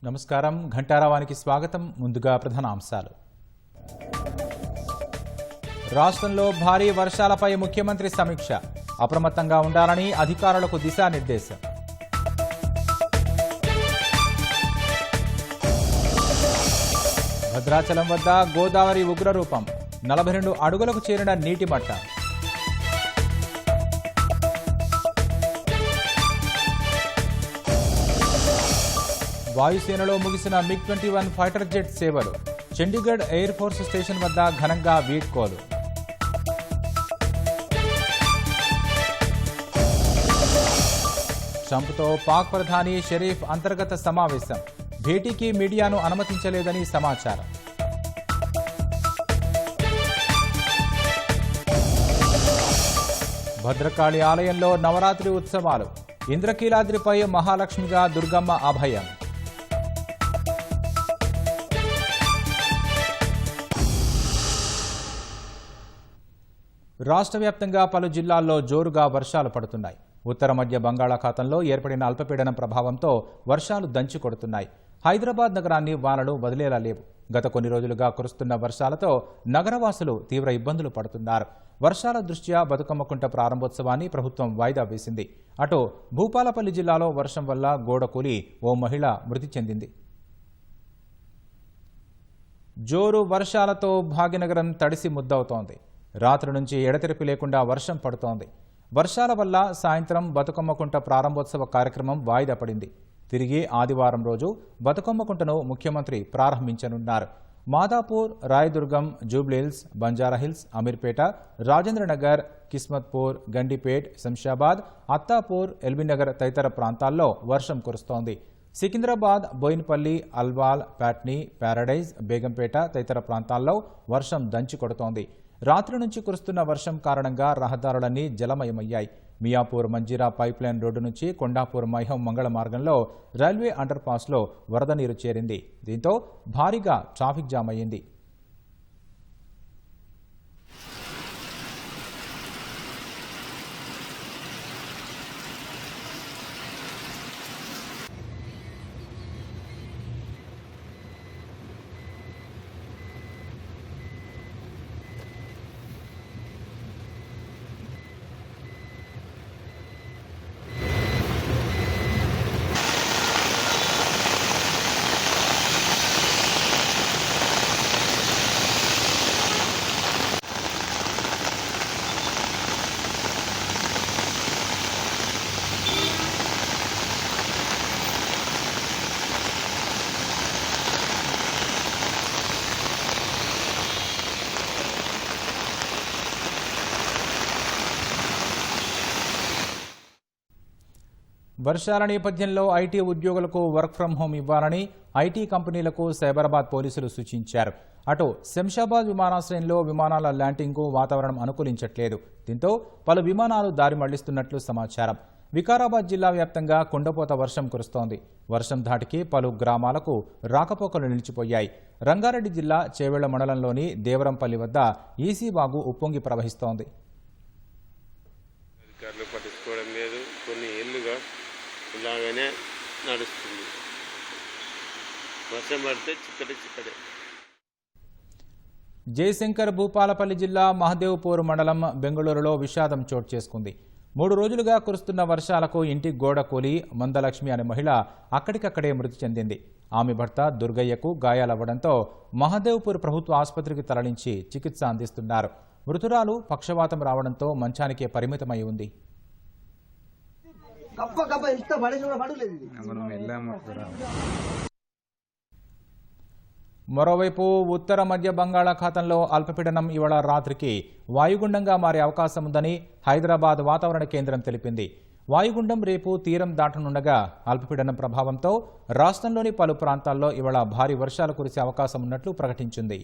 నమస్కారం ఘంటారావానికి స్వాగతం. ముందుగా ప్రధాన అంశాలు. రాష్ట్రంలో భారీ వర్షాలపై ముఖ్యమంత్రి సమీక్ష. అప్రమత్తంగా ఉండాలని అధికారులకు దిశానిర్దేశం. భద్రాచలం వద్ద గోదావరి ఉగ్రరూపం. 42 అడుగులకు చేరిన నీటి మట్టం. వాయుసేనలో ముగిసిన MiG-21 ఫైటర్ జెట్ సేవలు. చండీగఢ్ ఎయిర్ ఫోర్స్ స్టేషన్ వద్ద ఘనంగా వీడ్కోలు. ట్రంప్తో పాక్ ప్రధాని షరీఫ్ అంతర్గత సమావేశం. భేటీకి మీడియాను అనుమతించలేదని సమాచారం. భద్రకాళి ఆలయంలో నవరాత్రి ఉత్సవాలు. ఇంద్రకీలాద్రిపై మహాలక్ష్మిగా దుర్గమ్మ అభయం. రాష్ట్ర వ్యాప్తంగా పలు జిల్లాల్లో జోరుగా వర్షాలు పడుతున్నాయి. ఉత్తర మధ్య బంగాళాఖాతంలో ఏర్పడిన అల్పపీడనం ప్రభావంతో వర్షాలు దంచి కొడుతున్నాయి. హైదరాబాద్ నగరాన్ని వానలు వదిలేలా లేవు. గత కొన్ని రోజులుగా కురుస్తున్న వర్షాలతో నగరవాసులు తీవ్ర ఇబ్బందులు పడుతున్నారు. వర్షాల దృష్ట్యా బతుకమ్మకుంట ప్రారంభోత్సవాన్ని ప్రభుత్వం వాయిదా వేసింది. అటు భూపాలపల్లి జిల్లాలో వర్షం వల్ల గోడ కూలి ఓ మహిళ మృతి చెందింది. జోరు వర్షాలతో భాగ్యనగరం తడిసి ముద్దవుతోంది. రాత్రి నుంచి ఎడతెరిపి లేకుండా వర్షం పడుతోంది. వర్షాల వల్ల సాయంత్రం బతుకమ్మకుంట ప్రారంభోత్సవ కార్యక్రమం వాయిదా పడింది. తిరిగి ఆదివారం రోజు బతుకమ్మకుంటను ముఖ్యమంత్రి ప్రారంభించనున్నారు. మాదాపూర్, రాయదుర్గం, జూబ్లీహిల్స్, బంజారాహిల్స్, అమీర్పేట, రాజేంద్రనగర్, కిస్మత్పూర్, గండిపేట్, శంషాబాద్, అత్తాపూర్, ఎల్బీనగర్ తదితర ప్రాంతాల్లో వర్షం కురుస్తోంది. సికింద్రాబాద్, బోయినపల్లి, అల్వాల్, ప్యాట్నీ, ప్యారడైజ్, బేగంపేట తదితర ప్రాంతాల్లో వర్షం దంచి కొడుతోంది. రాత్రి నుంచి కురుస్తున్న వర్షం కారణంగా రహదారులన్నీ జలమయమయ్యాయి. మియాపూర్ మంజీరా పైప్లైన్ రోడ్డు నుంచి కొండాపూర్ మైహం మంగళ మార్గంలో రైల్వే అండర్ పాస్లో వరద నీరు చేరింది. దీంతో భారీగా ట్రాఫిక్ జామ్ అయ్యింది. వర్షాల నేపథ్యంలో ఐటీ ఉద్యోగులకు వర్క్ ఫ్రం హోం ఇవ్వాలని ఐటీ కంపెనీలకు సైబరాబాద్ పోలీసులు సూచించారు. అటు శంషాబాద్ విమానాశ్రయంలో విమానాల ల్యాండింగ్కు వాతావరణం అనుకూలించట్లేదు. దీంతో పలు విమానాలు దారి మళ్లిస్తున్నట్లు సమాచారం. వికారాబాద్ జిల్లా వ్యాప్తంగా కుండపోత వర్షం కురుస్తోంది. వర్షం ధాటికి పలు గ్రామాలకు రాకపోకలు నిలిచిపోయాయి. రంగారెడ్డి జిల్లా చేవెళ్ల మండలంలోని దేవరంపల్లి వద్ద ఈసీవాగు ఉప్పొంగి ప్రవహిస్తోంది. ఇలాగనే నడుస్తుంది. వర్షం పడితే చిక్కడే. జయశంకర్ భూపాలపల్లి జిల్లా మహదేవ్పూర్ మండలం బెంగళూరులో విషాదం చోటు చేసుకుంది. 3 రోజులుగా కురుస్తున్న వర్షాలకు ఇంటి గోడ కూలి మందలక్ష్మి అనే మహిళ అక్కడికక్కడే మృతి చెందింది. ఆమె భర్త దుర్గయ్యకు గాయాలవ్వడంతో మహదేవ్పూర్ ప్రభుత్వ ఆసుపత్రికి తరలించి చికిత్స అందిస్తున్నారు. మృతురాలు పక్షవాతం రావడంతో మంచానికే పరిమితమై ఉంది. మరోవైపు ఉత్తర మధ్య బంగాళాఖాతంలో అల్పపీడనం ఇవాళ రాత్రికి వాయుగుండంగా మారే అవకాశం ఉందని హైదరాబాద్ వాతావరణ కేంద్రం తెలిపింది. వాయుగుండం రేపు తీరం దాటనుండగా అల్పపీడనం ప్రభావంతో రాష్ట్రంలోని పలు ప్రాంతాల్లో ఇవాళ భారీ వర్షాలు కురిసే అవకాశం ఉన్నట్లు ప్రకటించింది.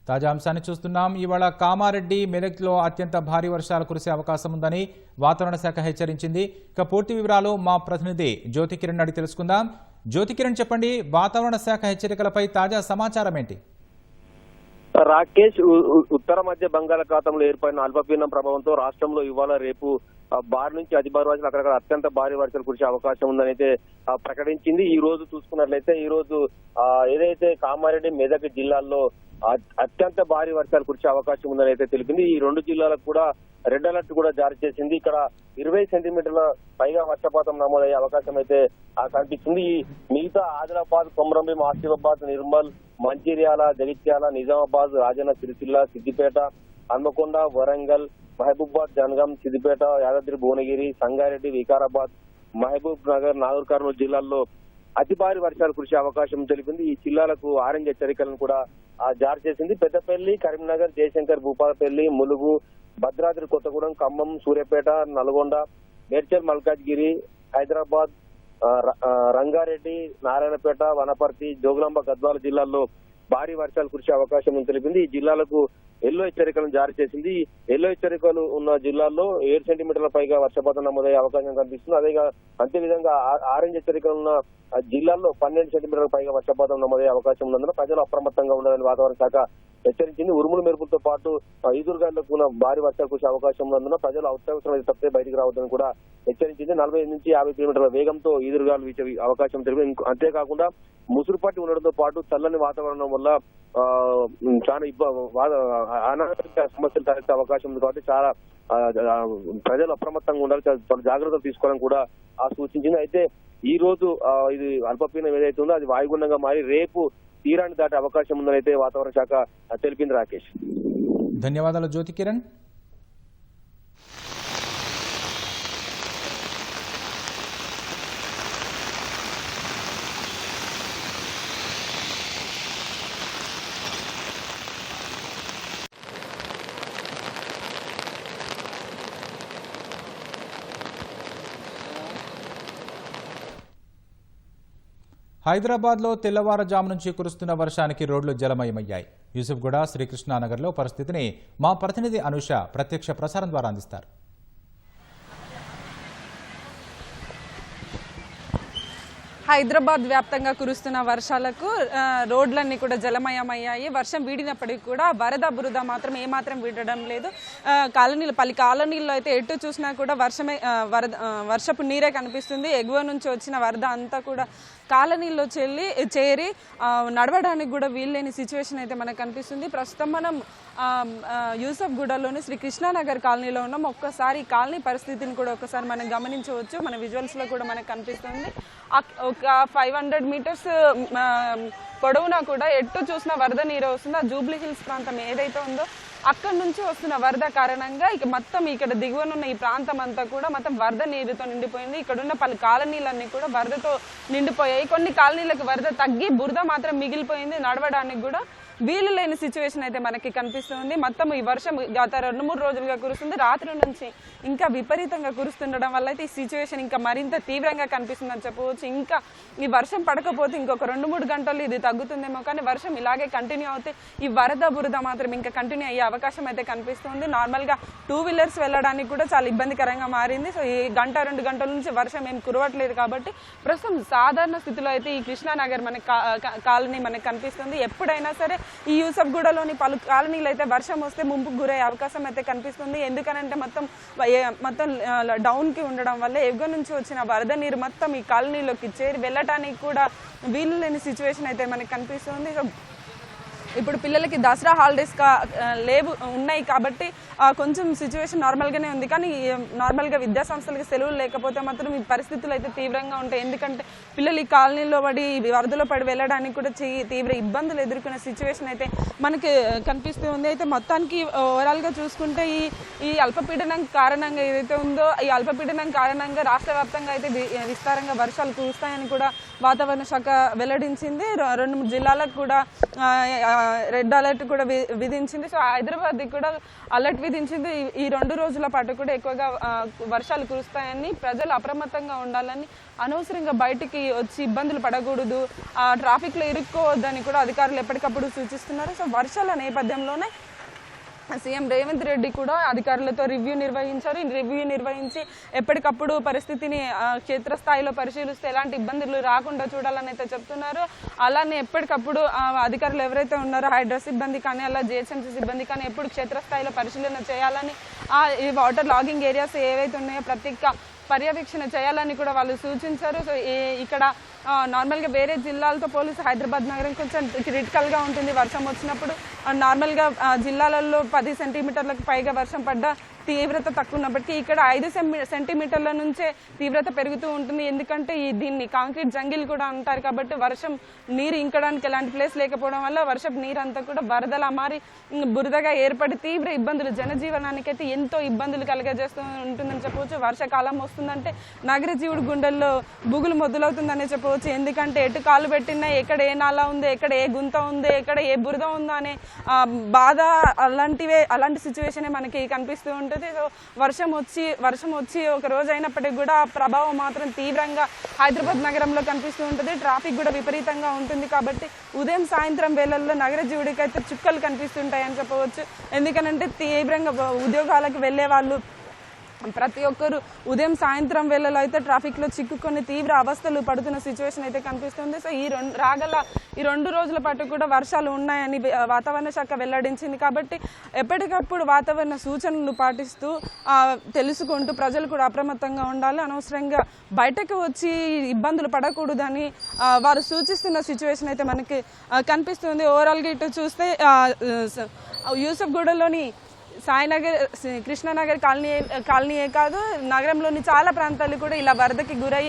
తాజా అంశాన్ని చూస్తున్నాం. ఇవాళ కామారెడ్డి, మెదక్లో అత్యంత భారీ వర్షాలు కురిసే అవకాశం ఉందని వాతావరణ శాఖ హెచ్చరించింది. ఇక పూర్తి వివరాలు మా ప్రతినిధి జ్యోతికిరణ్ అడిగి తెలుసుకుందాం. జ్యోతికిరణ్, చెప్పండి, వాతావరణ శాఖ హెచ్చరికలపై తాజా సమాచారం ఏంటి? రాకేష్, ఉత్తర మధ్య బంగాళాఖాతంలో ఏర్పడిన అల్పపీడనం ప్రభావంతో రాష్ట్రంలో ఇవాళ రేపు భారీ నుంచి అతి భారీ వర్షాలు, అక్కడక్కడ అత్యంత భారీ వర్షాలు కురిసే అవకాశం ఉందని అయితే ప్రకటించింది. ఈ రోజు చూసుకున్నట్లయితే ఈ రోజు ఏదైతే కామారెడ్డి, మెదక్ జిల్లాల్లో అత్యంత భారీ వర్షాలు కురిసే అవకాశం ఉందని అయితే తెలిపింది. ఈ రెండు జిల్లాలకు కూడా రెడ్ అలర్ట్ కూడా జారీ చేసింది. ఇక్కడ 20 సెంటీమీటర్ల పైగా వర్షపాతం నమోదయ్యే అవకాశం అయితే కనిపిస్తుంది. ఈ మిగతా ఆదిలాబాద్, కొమరంభీం, ఆసిఫాబాద్, నిర్మల్, మంచిర్యాల, జగిత్యాల, నిజామాబాద్, రాజన్న సిరిసిల్ల, సిద్దిపేట, హన్మకొండ, వరంగల్, మహబూబాద్, జనగాం, సిద్దిపేట, యాదాద్రి, భువనగిరి, సంగారెడ్డి, వికారాబాద్, మహబూబ్ నగర్, నాగర్ కర్నూలు జిల్లాల్లో అతి భారీ వర్షాలు కురిసే అవకాశం తెలిపింది. ఈ జిల్లాలకు ఆరెంజ్ హెచ్చరికలను కూడా జారీ చేసింది. పెద్దపల్లి, కరీంనగర్, జయశంకర్, భూపాలపల్లి, ములుగు, భద్రాద్రి కొత్తగూడెం, ఖమ్మం, సూర్యాపేట, నల్గొండ, మేడ్చల్, మల్కాజ్గిరి, హైదరాబాద్, రంగారెడ్డి, నారాయణపేట, వనపర్తి, జోగులాంబ, గద్వాల జిల్లాల్లో భారీ వర్షాలు కురిసే అవకాశం తెలిపింది. ఈ జిల్లాలకు ఎల్లో హెచ్చరికలను జారీ చేసింది. ఎల్లో హెచ్చరికలు ఉన్న జిల్లాల్లో 7 సెంటీమీటర్ల పైగా వర్షపాతం నమోదయ్యే అవకాశం కనిపిస్తుంది. అంతే విధంగా ఆరెంజ్ హెచ్చరికలు ఉన్న జిల్లాల్లో 12 సెంటీమీటర్ల పైగా వర్షపాతం నమోదయ్యే అవకాశం ఉన్నందున ప్రజలు అప్రమత్తంగా ఉండాలని వాతావరణ శాఖ హెచ్చరించింది. ఉరుములు మెరుపులతో పాటు ఈదురుగాలులకు భారీ వర్షాలు కురిసే అవకాశం ఉన్నందున ప్రజలు అత్యవసరమైన తప్పితే బయటికి రావద్దని కూడా హెచ్చరించింది. 40 నుంచి 50 కిలోమీటర్ల వేగంతో ఈదురుగాలు వీచే అవకాశం తెలిపింది. అంతేకాకుండా ముసురుపట్టి ఉండడంతో పాటు చల్లని వాతావరణం వల్ల చాలా అనారోగ్య సమస్యలు తలెత్తే అవకాశం ఉంది. కాబట్టి చాలా ప్రజలు అప్రమత్తంగా ఉండాలి, చాలా జాగ్రత్తలు తీసుకోవాలని కూడా సూచించింది. అయితే ఈ రోజు ఇది అల్పపీడనం ఏదైతే ఉందో అది వాయుగుండంగా మారి రేపు తీరాన్ని దాటే అవకాశం ఉందని అయితే వాతావరణ శాఖ తెలిపింది. రాకేష్, ధన్యవాదాలు జ్యోతికిరణ్. హైదరాబాద్లో తెల్లవారుజాము నుంచి కురుస్తున్న వర్షానికి రోడ్లు జలమయమయ్యాయి. యూసుఫ్గూడ, శ్రీకృష్ణానగర్లో పరిస్థితిని మా ప్రతినిధి అనూష ప్రత్యక్ష ప్రసారం ద్వారా అందిస్తారు. హైదరాబాద్ వ్యాప్తంగా కురుస్తున్న వర్షాలకు రోడ్లన్నీ కూడా జలమయమయ్యాయి. వర్షం వీడినప్పటికీ కూడా వరద బురద మాత్రం ఏమాత్రం వీడడం లేదు. పలు కాలనీల్లో అయితే ఎటు చూసినా కూడా వర్షపు నీరే కనిపిస్తుంది. ఎగువ నుంచి వచ్చిన వరద అంతా కూడా కాలనీల్లో చేరి నడవడానికి కూడా వీల్లేని సిచ్యువేషన్ అయితే మనకు కనిపిస్తుంది. ప్రస్తుతం మనం యూసఫ్గూడలోని శ్రీ కృష్ణానగర్ కాలనీలో ఉన్నాం. ఒక్కసారి ఈ కాలనీ పరిస్థితిని కూడా ఒకసారి మనం గమనించవచ్చు. మన విజువల్స్లో కూడా మనకు కనిపిస్తుంది. ఒక 500 మీటర్స్ పొడవునా కూడా ఎటు చూసిన వరద నీరు వస్తుంది. ఆ జూబ్లీ హిల్స్ ప్రాంతం ఏదైతే ఉందో అక్కడి నుంచి వస్తున్న వరద కారణంగా మొత్తం ఇక్కడ దిగువనున్న ఈ ప్రాంతం అంతా కూడా మొత్తం వరద నీరుతో నిండిపోయింది. ఇక్కడ ఉన్న పలు కాలనీలన్నీ కూడా వరదతో నిండిపోయాయి. కొన్ని కాలనీలకు వరద తగ్గి బురద మాత్రం మిగిలిపోయింది. నడవడానికి కూడా వీలు లేని సిచ్యువేషన్ అయితే మనకి కనిపిస్తుంది. మొత్తం ఈ వర్షం గత 2-3 రోజులుగా కురుస్తుంది. రాత్రి నుంచి ఇంకా విపరీతంగా కురుస్తుండడం వల్ల అయితే ఈ సిచ్యువేషన్ ఇంకా మరింత తీవ్రంగా కనిపిస్తుందని చెప్పవచ్చు. ఇంకా ఈ వర్షం పడకపోతే ఇంకొక 2-3 గంటలు ఇది తగ్గుతుందేమో, కానీ వర్షం ఇలాగే కంటిన్యూ అవుతే ఈ వరద బురద మాత్రం ఇంకా కంటిన్యూ అయ్యే అవకాశం అయితే కనిపిస్తుంది. నార్మల్గా 2 వీలర్స్ వెళ్ళడానికి కూడా చాలా ఇబ్బందికరంగా మారింది. సో ఈ 1-2 గంటల నుంచి వర్షం ఏం కురవట్లేదు కాబట్టి ప్రస్తుతం సాధారణ స్థితిలో అయితే ఈ కృష్ణానగర్ మనకి కాలనీ మనకు కనిపిస్తుంది. ఎప్పుడైనా సరే ఈ యూసఫ్గూడలోని పలు కాలనీలు అయితే వర్షం వస్తే ముంపుకు గురయ్యే అవకాశం అయితే కనిపిస్తుంది. ఎందుకనంటే మొత్తం డౌన్కి ఉండడం వల్ల ఎగువ నుంచి వచ్చిన వరద నీరు మొత్తం ఈ కాలనీలోకి చేరి వెళ్ళటానికి కూడా వీలు లేని సిచ్యువేషన్ అయితే మనకి కనిపిస్తుంది. ఇప్పుడు పిల్లలకి దసరా హాలిడేస్ ఉన్నాయి కాబట్టి కొంచెం సిచ్యువేషన్ నార్మల్గానే ఉంది. కానీ నార్మల్గా విద్యా సంస్థలకి సెలవులు లేకపోతే మాత్రం ఈ పరిస్థితులు అయితే తీవ్రంగా ఉంటాయి. ఎందుకంటే పిల్లలు ఈ కాలనీలో పడి వరదలో పడి వెళ్ళడానికి కూడా తీవ్ర ఇబ్బందులు ఎదుర్కొనే సిచ్యువేషన్ అయితే మనకి కనిపిస్తూ ఉంది. అయితే మొత్తానికి ఓవరాల్గా చూసుకుంటే ఈ అల్పపీడనం కారణంగా ఏదైతే ఉందో ఈ అల్పపీడనం కారణంగా రాష్ట్ర వ్యాప్తంగా అయితే విస్తారంగా వర్షాలు కురుస్తాయని కూడా వాతావరణ శాఖ వెల్లడించింది. 2-3 జిల్లాలకు కూడా రెడ్ అలర్ట్ కూడా విధించింది. సో హైదరాబాద్కి కూడా అలర్ట్ విధించింది. ఈ 2 రోజుల పాటు కూడా ఎక్కువగా వర్షాలు కురుస్తాయని, ప్రజలు అప్రమత్తంగా ఉండాలని, అనవసరంగా బయటికి వచ్చి ఇబ్బందులు పడకూడదు, ట్రాఫిక్లో ఇరుక్కోవద్దని కూడా అధికారులు ఎప్పటికప్పుడు సూచిస్తున్నారు. సో వర్షాల నేపథ్యంలోనే సీఎం రేవంత్ రెడ్డి కూడా అధికారులతో రివ్యూ నిర్వహించారు. రివ్యూ నిర్వహించి ఎప్పటికప్పుడు పరిస్థితిని క్షేత్రస్థాయిలో పరిశీలిస్తే ఎలాంటి ఇబ్బందులు రాకుండా చూడాలని అయితే చెప్తున్నారు. అలానే ఎప్పటికప్పుడు అధికారులు ఎవరైతే ఉన్నారో హైడ్రా సిబ్బంది కానీ అలా జిహెచ్ఎంసీ సిబ్బంది కానీ ఎప్పుడు క్షేత్రస్థాయిలో పరిశీలన చేయాలని, ఈ వాటర్ లాగింగ్ ఏరియాస్ ఏవైతే ఉన్నాయో ప్రత్యేక పర్యవేక్షణ చేయాలని కూడా వాళ్ళు సూచించారు. సో ఇక్కడ నార్మల్గా వేరే జిల్లాలతో పోలీసు హైదరాబాద్ నగరం కొంచెం క్రిటికల్గా ఉంటుంది వర్షం వచ్చినప్పుడు. నార్మల్గా జిల్లాలలో 10 సెంటీమీటర్లకు పైగా వర్షం పడ్డ తీవ్రత తక్కువ ఉన్నప్పటికీ ఇక్కడ 5 సెంటీమీటర్ల నుంచే తీవ్రత పెరుగుతూ ఉంటుంది. ఎందుకంటే దీన్ని కాంక్రీట్ జంగిల్ కూడా అంటారు కాబట్టి వర్షం నీరు ఇంకడానికి ఎలాంటి ప్లేస్ లేకపోవడం వల్ల వర్షపు నీరు అంతా కూడా వరదలా మారి బురదగా ఏర్పడి తీవ్ర ఇబ్బందులు, జనజీవనానికైతే ఎంతో ఇబ్బందులు కలిగజేస్తూ ఉంటుందని చెప్పవచ్చు. వర్షాకాలం వస్తుందంటే నగర జీవుడు గుండెల్లో బుగులు మొదలవుతుందనే చెప్పవచ్చు. ఎందుకంటే ఎటు కాలు పెట్టినా ఎక్కడ ఏ నాలా ఉంది, ఎక్కడ ఏ గుంత ఉంది, ఎక్కడ ఏ బురద ఉందో అనే బాధ, అలాంటి సిచ్యువేషనే మనకి కనిపిస్తూ ఉంటుంది. సో వర్షం వచ్చి ఒక రోజు అయినప్పటికీ కూడా ప్రభావం మాత్రం తీవ్రంగా హైదరాబాద్ నగరంలో కనిపిస్తూ ఉంటుంది. ట్రాఫిక్ కూడా విపరీతంగా ఉంటుంది. కాబట్టి ఉదయం సాయంత్రం వేళల్లో నగర జీవుడికి అయితే చుక్కలు కనిపిస్తుంటాయని చెప్పవచ్చు. ఎందుకనంటే తీవ్రంగా ఉద్యోగాలకు వెళ్ళే వాళ్ళు ప్రతి ఒక్కరు ఉదయం సాయంత్రం వేళలో అయితే ట్రాఫిక్లో చిక్కుకొని తీవ్ర అవస్థలు పడుతున్న సిచ్యువేషన్ అయితే కనిపిస్తుంది. సో ఈ 2 రోజుల పాటు కూడా వర్షాలు ఉన్నాయని వాతావరణ శాఖ వెల్లడించింది. కాబట్టి ఎప్పటికప్పుడు వాతావరణ సూచనలు పాటిస్తూ తెలుసుకుంటూ ప్రజలు కూడా అప్రమత్తంగా ఉండాలి. అనవసరంగా బయటకు వచ్చి ఇబ్బందులు పడకూడదని వారు సూచిస్తున్న సిచ్యువేషన్ అయితే మనకి కనిపిస్తుంది. ఓవరాల్గా ఇటు చూస్తే యూసఫ్గూడలోని సాయినగర్, కృష్ణానగర్ కాలనీయే కాదు నగరంలోని చాలా ప్రాంతాలు కూడా ఇలా వరదకి గురై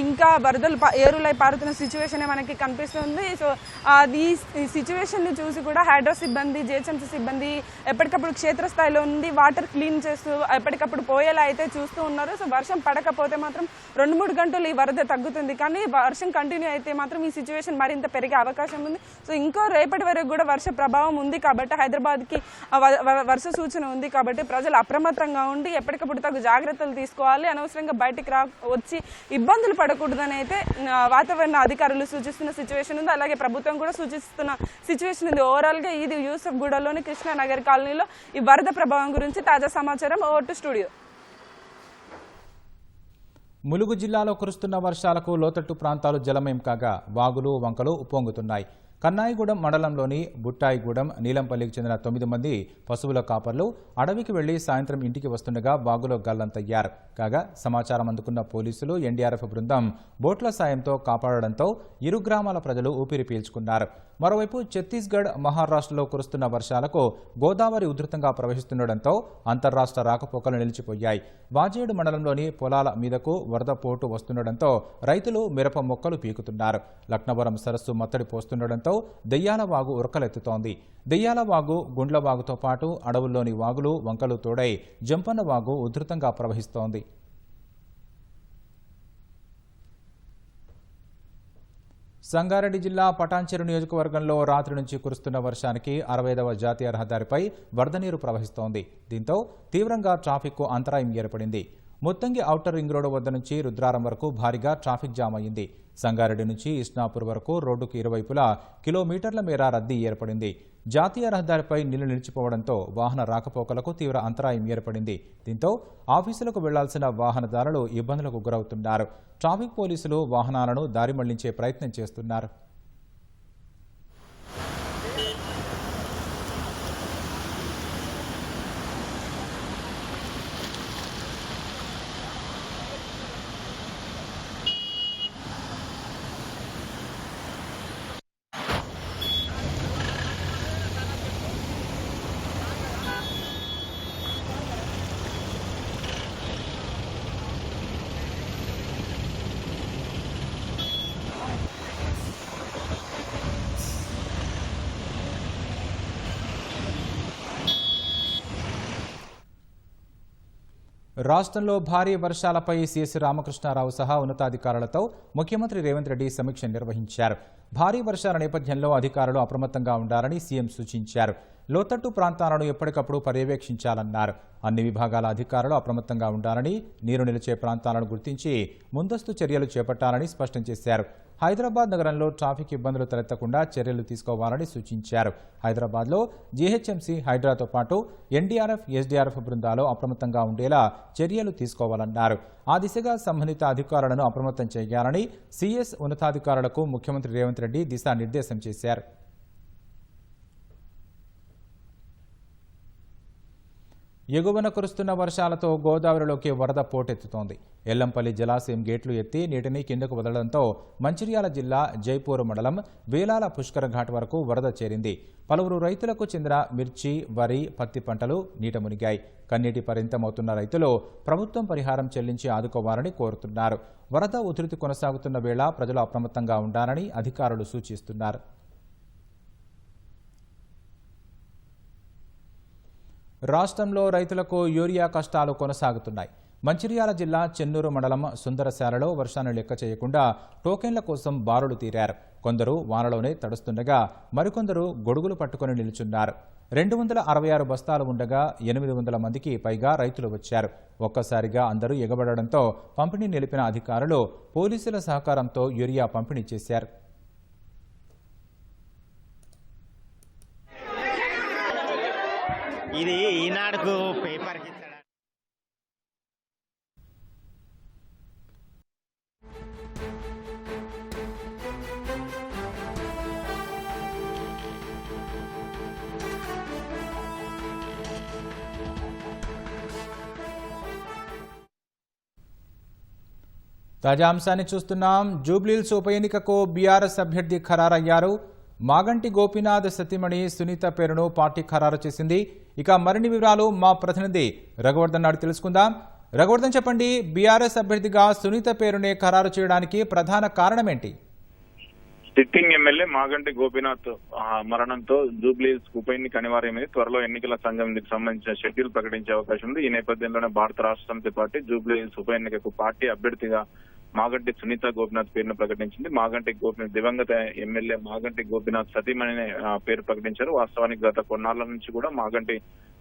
ఇంకా వరదలు ఏరులై పారుతున్న సిచ్యువేషనే మనకి కనిపిస్తుంది. సో ఈ సిచ్యువేషన్ని చూసి కూడా హైడ్రా సిబ్బంది, జిహెచ్ఎంసీ సిబ్బంది ఎప్పటికప్పుడు క్షేత్రస్థాయిలో ఉంది వాటర్ క్లీన్ చేస్తూ ఎప్పటికప్పుడు పోయేలా అయితే చూస్తూ ఉన్నారు. సో వర్షం పడకపోతే మాత్రం 2-3 గంటలు ఈ వరద తగ్గుతుంది. కానీ వర్షం కంటిన్యూ అయితే మాత్రం ఈ సిచ్యువేషన్ మరింత పెరిగే అవకాశం ఉంది. సో ఇంకో రేపటి వరకు కూడా వర్ష ప్రభావం ఉంది కాబట్టి హైదరాబాద్కి వర్ష సూచన ఉంది కాబట్టి ప్రజలు అప్రమత్తంగా ఉండి ఎప్పటికప్పుడు తగు జాగ్రత్తలు తీసుకోవాలి. అనవసరంగా బయటికి వచ్చి ఇబ్బందులు పడకూడదని అయితే వాతావరణ అధికారులు సూచిస్తున్న సిచ్యువేషన్ ఉంది. అలాగే ప్రభుత్వం కూడా సూచిస్తున్న సిచ్యువేషన్ ఉంది. ఓవరాల్గా ఇది యూసఫ్గూడలోని కృష్ణానగర్ కాలనీలో ఈ వరద ప్రభావం గురించి తాజా సమాచారం. Over to studio. ములుగు జిల్లాలో కురుస్తున్న వర్షాలకు లోతట్టు ప్రాంతాలు జలమయం కాగా వాగులు, వంకలు ఉప్పొంగుతున్నాయి. కన్నాయిగూడెం మండలంలోని బుట్టాయిగూడెం, నీలంపల్లికి చెందిన 9 మంది పశువుల కాపర్లు అడవికి వెళ్లి సాయంత్రం ఇంటికి వస్తుండగా వాగులో గల్లంతయ్యారు. కాగా సమాచారం అందుకున్న పోలీసులు, ఎన్డీఆర్ఎఫ్ బృందం బోట్ల సాయంతో కాపాడడంతో ఇరు గ్రామాల ప్రజలు ఊపిరి పీల్చుకున్నారు. మరోవైపు ఛత్తీస్గఢ్, మహారాష్ట్రలో కురుస్తున్న వర్షాలకు గోదావరి ఉధృతంగా ప్రవహిస్తుండటంతో అంతర్రాష్ట్ర రాకపోకలు నిలిచిపోయాయి. వాజేడు మండలంలోని పొలాల మీదకు వరద పోటు వస్తుండటంతో రైతులు మిరప మొక్కలు పీకుతున్నారు. లక్నవరం సరస్సు మత్తడి పోస్తుండటంతో దెయ్యాల వాగు ఉరకలెత్తుతోంది. దెయ్యాల వాగు, గుండ్ల వాగుతో పాటు అడవుల్లోని వాగులు, వంకలు తోడై జంపన్న వాగు ఉధృతంగా ప్రవహిస్తోంది. సంగారెడ్డి జిల్లా పటాన్చెరు నియోజకవర్గంలో రాత్రి నుంచి కురుస్తున్న వర్షానికి 65వ జాతీయ రహదారిపై వరద నీరు ప్రవహిస్తోంది. దీంతో తీవ్రంగా ట్రాఫిక్కు అంతరాయం ఏర్పడింది. ముత్తంగి ఔటర్ రింగ్ రోడ్డు వద్ద నుంచి రుద్రారం వరకు భారీగా ట్రాఫిక్ జామ్ అయింది. సంగారెడ్డి నుంచి ఇస్నాపూర్ వరకు రోడ్డుకు ఇరువైపులా కిలోమీటర్ల మేర రద్దీ ఏర్పడింది. జాతీయ రహదారిపై నీళ్లు నిలిచిపోవడంతో వాహన రాకపోకలకు తీవ్ర అంతరాయం ఏర్పడింది. దీంతో ఆఫీసులకు వెళ్లాల్సిన వాహనదారులు ఇబ్బందులకు గురవుతున్నారు. ట్రాఫిక్ పోలీసులు వాహనాలను దారి మళ్లించే ప్రయత్నం చేస్తున్నారు. రాష్ట్రంలో భారీ వర్షాలపై సీఎస్ రామకృష్ణారావు సహా ఉన్నతాధికారులతో ముఖ్యమంత్రి రేవంత్ రెడ్డి సమీక్ష నిర్వహించారు. భారీ వర్షాల నేపథ్యంలో అధికారులు అప్రమత్తంగా ఉండాలని సీఎం సూచించారు. లోతట్టు ప్రాంతాలను ఎప్పటికప్పుడు పర్యవేక్షించాలన్నారు. అన్ని విభాగాల అధికారులు అప్రమత్తంగా ఉండాలని, నీరు నిలిచే ప్రాంతాలను గుర్తించి ముందస్తు చర్యలు చేపట్టాలని స్పష్టం చేశారు. హైదరాబాద్ నగరంలో ట్రాఫిక్ ఇబ్బందులు తలెత్తకుండా చర్యలు తీసుకోవాలని సూచించారు. హైదరాబాద్లో జీహెచ్ఎంసీ, హైడ్రాతో పాటు ఎన్డీఆర్ఎఫ్, ఎస్డీఆర్ఎఫ్ బృందాలు అప్రమత్తంగా ఉండేలా చర్యలు తీసుకోవాలన్నారు. ఆ దిశగా సంబంధిత అధికారులను అప్రమత్తం చేయాలని సీఎస్ ఉన్నతాధికారులకు ముఖ్యమంత్రి రేవంత్ రెడ్డి దిశానిర్దేశం చేశారు. ఎగువన కురుస్తున్న వర్షాలతో గోదావరిలోకి వరద పోటెత్తుతోంది. ఎల్లంపల్లి జలాశయం గేట్లు ఎత్తి నీటిని కిందకు వదలడంతో మంచిర్యాల జిల్లా జైపూర్ మండలం వేలాల పుష్కర ఘాట్ వరకు వరద చేరింది. పలువురు రైతులకు చెందిన మిర్చి, వరి, పత్తి పంటలు నీట మునిగాయి. కన్నీటి పరిమితమవుతున్న రైతులు ప్రభుత్వం పరిహారం చెల్లించి ఆదుకోవాలని కోరుతున్నారు. వరద ఉధృతి కొనసాగుతున్న వేళ ప్రజలు అప్రమత్తంగా ఉండాలని అధికారులు సూచిస్తున్నారు. రాష్ట్రంలో రైతులకు యూరియా కష్టాలు కొనసాగుతున్నాయి. మంచిర్యాల జిల్లా చెన్నూరు మండలం సుందరశాలలో వర్షాన్ని లెక్క చేయకుండా టోకెన్ల కోసం బారులు తీరారు. కొందరు వానలోనే తడుస్తుండగా మరికొందరు గొడుగులు పట్టుకుని నిలుచున్నారు. 266 బస్తాలు ఉండగా 800 మందికి పైగా రైతులు వచ్చారు. ఒక్కసారిగా అందరూ ఎగబడడంతో పంపిణీ నిలిపిన అధికారులు పోలీసుల సహకారంతో యూరియా పంపిణీ చేశారు. ఇది ఈనాడుకు పేపర్కి తాజా అంశాన్ని చూస్తున్నాం. జూబ్లీహిల్స్ ఉప ఎన్నికకు బీఆర్ఎస్ అభ్యర్థి ఖరారయ్యారు. మాగంటి గోపీనాథ్ సతీమణి సునీత పేరును పార్టీ ఖరారు చేసింది. ఇక మరిన్ని వివరాలు మా ప్రతినిధి రఘువర్ధన్ నాడు తెలుసుకుందాం. రఘువర్ధన్, చెప్పండి, బీఆర్ఎస్ అభ్యర్థిగా సునీత పేరునే ఖరారు చేయడానికి ప్రధాన కారణం ఏంటి? సిట్టింగ్ ఎమ్మెల్యే మాగంటి గోపీనాథ్ మరణంతో జూబ్లీహిల్స్ ఉప ఎన్నిక అనివార్యమైంది. త్వరలో ఎన్నికల సంఘం దీనికి సంబంధించిన షెడ్యూల్ ప్రకటించే అవకాశం ఉంది. ఈ నేపథ్యంలోనే భారత రాష్ట్ర సమితి పార్టీ జూబ్లీహిల్స్ ఉప ఎన్నికకు పార్టీ అభ్యర్థిగా మాగంటి సునీత గోపీనాథ్ పేరును ప్రకటించింది. మాగంటి గోపీనాథ్ దివంగత ఎమ్మెల్యే మాగంటి గోపీనాథ్ సతీమణి పేరు ప్రకటించారు. వాస్తవానికి గత కొన్నాళ్ల నుంచి కూడా మాగంటి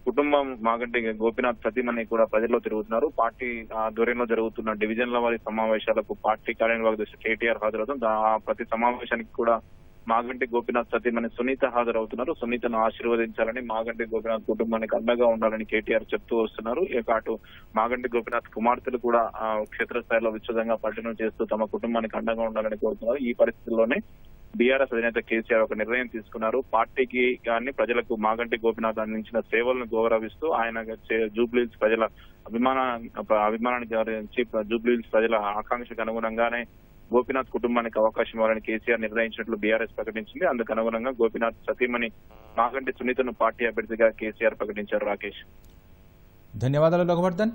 కుటుంబం, మాగంటి గోపీనాథ్ సతీమణి కూడా ప్రజల్లో తిరుగుతున్నారు. పార్టీ ఆధ్వర్యంలో జరుగుతున్న డివిజన్ల వారి సమావేశాలకు పార్టీ కార్యనిర్వాహక కేటీఆర్ హాజరవుతుంది. ప్రతి సమావేశానికి కూడా మాగంటి గోపీనాథ్ సతీమణి సునీత హాజరవుతున్నారు. సునీతను ఆశీర్వదించాలని, మాగంటి గోపీనాథ్ కుటుంబానికి అండగా ఉండాలని కేటీఆర్ చెప్తూ వస్తున్నారు. ఇక అటు మాగంటి గోపీనాథ్ కుమార్తెలు కూడా క్షేత్రస్థాయిలో విస్తృతంగా పర్యటన చేస్తూ తమ కుటుంబానికి అండగా ఉండాలని కోరుతున్నారు. ఈ పరిస్థితుల్లోనే బీఆర్ఎస్ అధినేత కేసీఆర్ ఒక నిర్ణయం తీసుకున్నారు. పార్టీకి కానీ ప్రజలకు మాగంటి గోపీనాథ్ అందించిన సేవలను గౌరవిస్తూ ఆయన జూబ్లీహిల్స్ ప్రజల అభిమానానికి గౌరవించి జూబ్లీహిల్స్ ప్రజల ఆకాంక్షకు అనుగుణంగానే గోపీనాథ్ కుటుంబానికి అవకాశం ఇవ్వాలని కేసీఆర్ నిర్ణయించినట్లు బీఆర్ఎస్ ప్రకటించింది. అందుకు అనుగుణంగా గోపీనాథ్ సతీమణి మాగంటి సునీతను పార్టీ అభ్యర్థిగా కేసీఆర్ ప్రకటించారు. రాకేష్, ధన్యవాదాలు రఘువర్ధన్.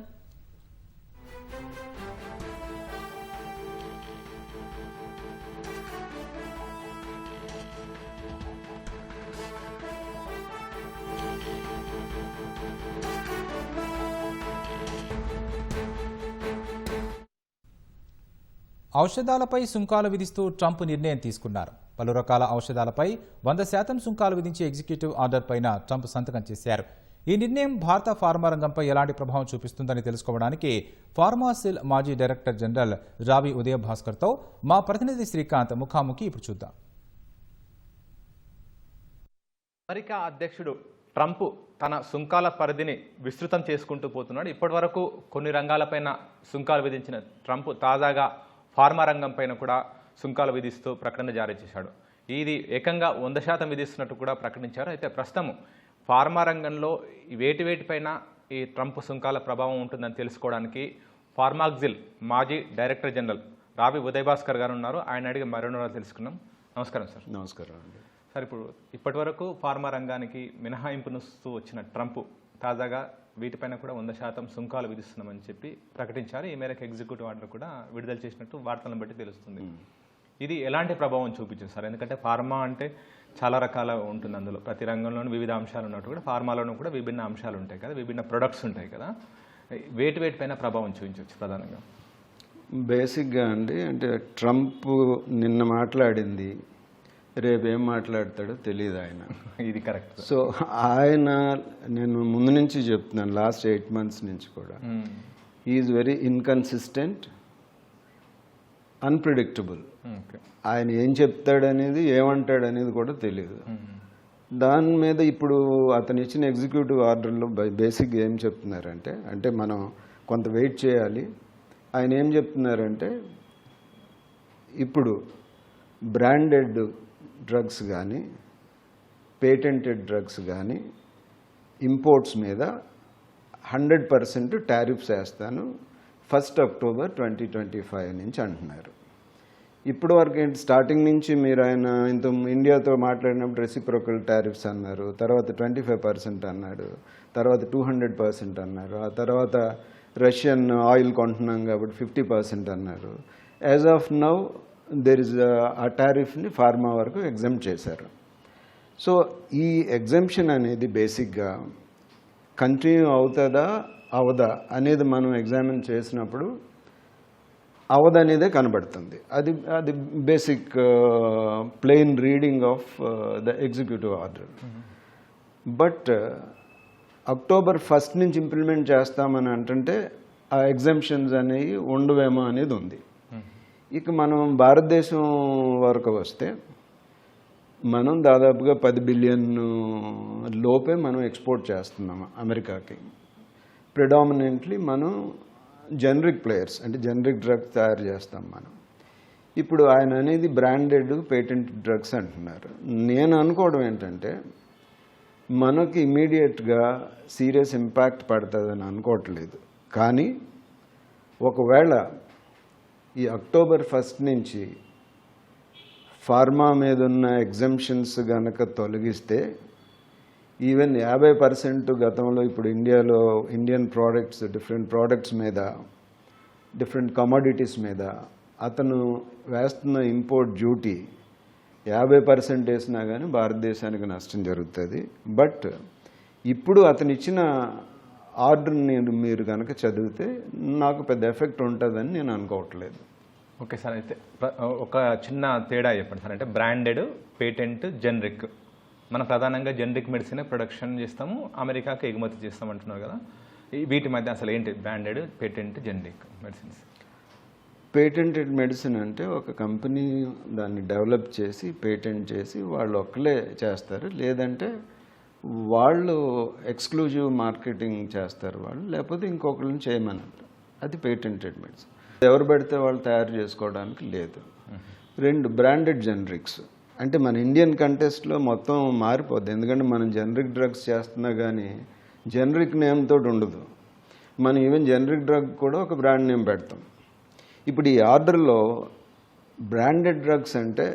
ఔషధాలపై సుంకాలు విధిస్తూ ట్రంప్ నిర్ణయం తీసుకున్నారు. పలు రకాల ఔషధాలపై 100% సుంకాలు విధించే ఎగ్జిక్యూటివ్ ఆర్డర్ పైన ట్రంప్ సంతకం చేశారు. ఈ నిర్ణయం భారత ఫార్మా రంగంపై ఎలాంటి ప్రభావం చూపిస్తుందని తెలుసుకోవడానికి ఫార్మాసిల్ మాజీ డైరెక్టర్ జనరల్ రావి ఉదయభాస్కర్తో మా ప్రతినిధి శ్రీకాంత్ ముఖాముఖి ఇప్పుడు చూద్దాం. అమెరికా అధ్యక్షుడు ట్రంప్ తన సుంకాల పరిధిని విస్తృతం చేసుకుంటూ పోతున్నాడు. ఇప్పటి వరకు కొన్ని రంగాలపైన సుంకాలు విధించిన ట్రంప్ తాజాగా ఫార్మా రంగం పైన కూడా సుంకాలు విధిస్తూ ప్రకటన జారీ చేశాడు. ఇది ఏకంగా 100% విధిస్తున్నట్టు కూడా ప్రకటించారు. అయితే ప్రస్తుతం ఫార్మా రంగంలో వేటిపైన ఈ ట్రంప్ సుంకాల ప్రభావం ఉంటుందని తెలుసుకోవడానికి ఫార్మాక్సిల్ మాజీ డైరెక్టర్ జనరల్ రావి ఉదయభాస్కర్ గారు ఉన్నారు. ఆయన అడిగి మరో తెలుసుకున్నాం. నమస్కారం సార్. నమస్కారం అండి. సార్, ఇప్పుడు ఇప్పటి వరకు ఫార్మా రంగానికి మినహాయింపునిస్తూ వచ్చిన ట్రంప్ తాజాగా వీటిపైన కూడా 100% సుంకాలు విధిస్తున్నామని చెప్పి ప్రకటించారు. ఈ మేరకు ఎగ్జిక్యూటివ్ ఆర్డర్ కూడా విడుదల చేసినట్టు వార్తలను బట్టి తెలుస్తుంది. ఇది ఎలాంటి ప్రభావం చూపించింది సార్? ఎందుకంటే ఫార్మా అంటే చాలా రకాల ఉంటుంది, అందులో ప్రతి రంగంలోనూ వివిధ అంశాలు ఉన్నట్టు కూడా ఫార్మాలోనూ కూడా విభిన్న అంశాలు ఉంటాయి కదా, విభిన్న ప్రొడక్ట్స్ ఉంటాయి కదా. వేటి పైన ప్రభావం చూపించవచ్చు ప్రధానంగా? బేసిక్గా అండి, అంటే ట్రంప్ నిన్న మాట్లాడింది రేపు ఏం మాట్లాడతాడో తెలియదు ఆయన. ఇది కరెక్ట్. సో ఆయన, నేను ముందు నుంచి చెప్తున్నాను, లాస్ట్ 8 months నుంచి కూడా, ఈజ్ వెరీ ఇన్కన్సిస్టెంట్, అన్ప్రిడిక్టబుల్. ఆయన ఏం చెప్తాడనేది ఏమంటాడనేది కూడా తెలియదు. దాని మీద ఇప్పుడు అతను ఇచ్చిన ఎగ్జిక్యూటివ్ ఆర్డర్లో బేసిక్గా ఏం చెప్తున్నారంటే, అంటే మనం కొంత వెయిట్ చేయాలి. ఆయన ఏం చెప్తున్నారంటే, ఇప్పుడు బ్రాండెడ్ డ్రగ్స్ కానీ పేటెంటెడ్ డ్రగ్స్ కానీ ఇంపోర్ట్స్ మీద 100% టారిఫ్స్ వేస్తాను 1st October 2025 నుంచి అంటున్నారు. ఇప్పుడు వరకు ఏంటి, స్టార్టింగ్ నుంచి మీరు ఆయన ఇంత ఇండియాతో మాట్లాడినప్పుడు రెసిప్రోకల్ టారిఫ్స్ అన్నారు, తర్వాత 25% అన్నాడు, తర్వాత 200% అన్నారు, ఆ తర్వాత రష్యన్ ఆయిల్ కొంటున్నాం కాబట్టి 50% అన్నారు. As of now there is ఆ టారిఫ్ని ఫార్మా వరకు ఎగ్జెంప్ట్ చేశారు. సో ఈ ఎగ్జెంప్షన్ అనేది బేసిక్గా కంటిన్యూ అవుతుందా అవదా అనేది మనం ఎగ్జామిన్ చేసినప్పుడు అవదనేదే కనబడుతుంది. అది basic plain reading of the executive order. But October 1st నుంచి ఇంప్లిమెంట్ చేస్తామని అంటే ఆ ఎగ్జెంప్షన్స్ అనేవి ఉండవేమో అనేది ఉంది. ఇక మనం భారతదేశం వరకు వస్తే మనం దాదాపుగా 10 బిలియన్ లోపే మనం ఎక్స్పోర్ట్ చేస్తున్నాము అమెరికాకి. ప్రిడామినెంట్లీ మనం జనరిక్ ప్లేయర్స్, అంటే జనరిక్ డ్రగ్స్ తయారు చేస్తాం మనం. ఇప్పుడు ఆయన అనేది బ్రాండెడ్ పేటెంట్ డ్రగ్స్ అంటున్నారు. నేను అనుకోవడం ఏంటంటే, మనకి ఇమీడియట్గా సీరియస్ ఇంపాక్ట్ పడుతుందని అనుకోవట్లేదు. కానీ ఒకవేళ ఈ October 1st నుంచి ఫార్మా మీద ఉన్న ఎగ్జంప్షన్స్ కనుక తొలగిస్తే, ఈవెన్ 50% గతంలో ఇప్పుడు ఇండియాలో ఇండియన్ ప్రోడక్ట్స్, డిఫరెంట్ ప్రోడక్ట్స్ మీద, డిఫరెంట్ కమోడిటీస్ మీద అతను వేస్తున్న ఇంపోర్ట్ డ్యూటీ 50% వేసినా కానీ భారతదేశానికి నష్టం జరుగుతుంది. బట్ ఇప్పుడు అతను ఇచ్చిన ఆర్డర్ని మీరు కనుక చదివితే నాకు పెద్ద ఎఫెక్ట్ ఉంటుందని నేను అనుకోవట్లేదు. ఓకే సార్, అయితే ఒక చిన్న తేడా చెప్పండి సార్. అంటే బ్రాండెడ్, పేటెంట్, జనరిక్, మనం ప్రధానంగా జనరిక్ మెడిసిన్ ప్రొడక్షన్ చేస్తాము, అమెరికాకి ఎగుమతి చేస్తాం అంటున్నారు కదా, వీటి మధ్య అసలు ఏంటి branded, patent, generic medicines? Patented medicine అంటే ఒక కంపెనీ దాన్ని డెవలప్ చేసి పేటెంట్ చేసి వాళ్ళు ఒక్కలే చేస్తారు, లేదంటే వాళ్ళు ఎక్స్క్లూజివ్ మార్కెటింగ్ చేస్తారు వాళ్ళు, లేకపోతే ఇంకొకరిని చేయమన్నారు. అది పేటెంటెడ్ మెడిసిన్. ఎవరు పెడితే వాళ్ళు తయారు చేసుకోవడానికి లేదు. 2 బ్రాండెడ్ జనరిక్స్, అంటే మన ఇండియన్ కంటెస్ట్లో మొత్తం మారిపోద్ది. ఎందుకంటే మనం జనరిక్ డ్రగ్స్ చేస్తున్నా కానీ జనరిక్ నేమ్ తోటి ఉండదు. మనం ఈవెన్ జనరిక్ డ్రగ్ కూడా ఒక బ్రాండ్ నేమ్ పెడతాం. ఇప్పుడు ఈ ఆర్డర్లో బ్రాండెడ్ డ్రగ్స్ అంటే